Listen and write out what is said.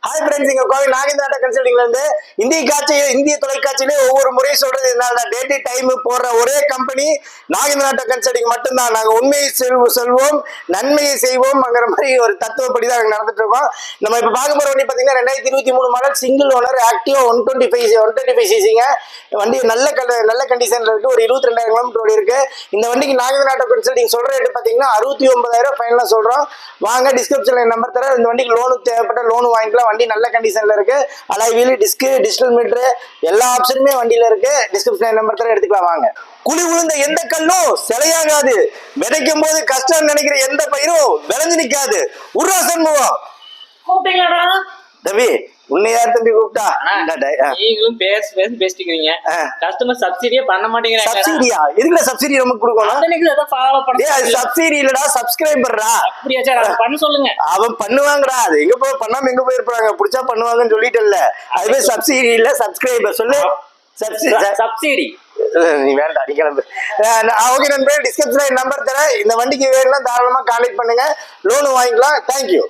Hi friends, இங்க கோவை நாகேந்திரா கன்சல்டிங்ல இருந்து இந்திய தொலைக்காட்சியிலே ஒவ்வொரு முறையும் சொல்றது என்னன்னா, டேட்டி டைம் போடுற ஒரே கம்பெனி நாகேந்திரா கன்சல்டிங் மட்டும்தான். நாங்க உண்மையை சொல்வோம், நன்மையை செய்வோம்ங்கிற மாதிரி ஒரு தத்துவப்படி தான் நடந்துட்டு இருக்கோம். நம்ம இப்ப பார்க்க போற வண்டி பாத்தீங்கன்னா 2023 மாடல் சிங்கிள் ஓனர் ஆக்டிவா 125 சிசிங்க வண்டி. நல்ல கண்டிஷன்ல இருக்கு. ஒரு 22,000 கிலோமீட்டர் இருக்கு. இந்த வண்டிக்கு நாகேந்திரா கன்சல்டிங் சொல்ற ரேட் பாத்தீங்கன்னா 69,000 ஃபைனலா சொல்றோம். வாங்க, டிஸ்கிரிப்ஷன்ல நம்பர் தரேன். இந்த வண்டிக்கு லோனு தேவைப்பட்ட லோனு வாங்கிக்கலாம். வண்டி நல்ல கண்டிஷன்ல இருக்கு. Alloy wheel, disc, digital meter எல்லா ஆப்ஷனுமே வண்டியில இருக்கு. டிஸ்கிரிப்ஷன் நம்பர் தர எடுத்துக்கலாம். வாங்க. குழி விழுந்த எந்த கல்லும் சிலையாகாது, விதைக்கும் போது கஷ்டம் நினைக்கிற எந்த பயிரும் விளைஞ்சு நிக்காது. உர்ரா சண்முகம் தம்பி, உன்னை யார் தம்பி கூப்பிட்டா? நீங்களும் பேசிக்கிறீங்க. கஸ்டமர் சப்சிடியே பண்ண மாட்டேங்கிறாங்க. சப்சிடியா? எதுக்குல சப்சிடி நமக்கு கொடுக்கணும்? சப்சிடி இல்லடா, சப்ஸ்கிரைபர்ரா. அப்படியா சார்? அதை பண்ண சொல்லுங்க. அவன் பண்ணுவாங்கடா. அது எங்க போய் பண்ணாம எங்க போயிருப்பாங்க. புடிச்சா பண்ணுவாங்கன்னு சொல்லிட்டல்ல. அதுவே சப்சிடி இல்ல, சப்ஸ்கிரைபர் சொல்லு. சப்சிடி நீ வேண்டாம், நீ கிளம்பு. ஓகே நண்பர்களே, டிஸ்கிரிப்ஷன்ல நம்பர் தரேன். இந்த வண்டிக்கு வேணும்னா தாராளமா கான்டாக்ட் பண்ணுங்க, லோனு வாங்கிக்கலாம். தேங்க்யூ.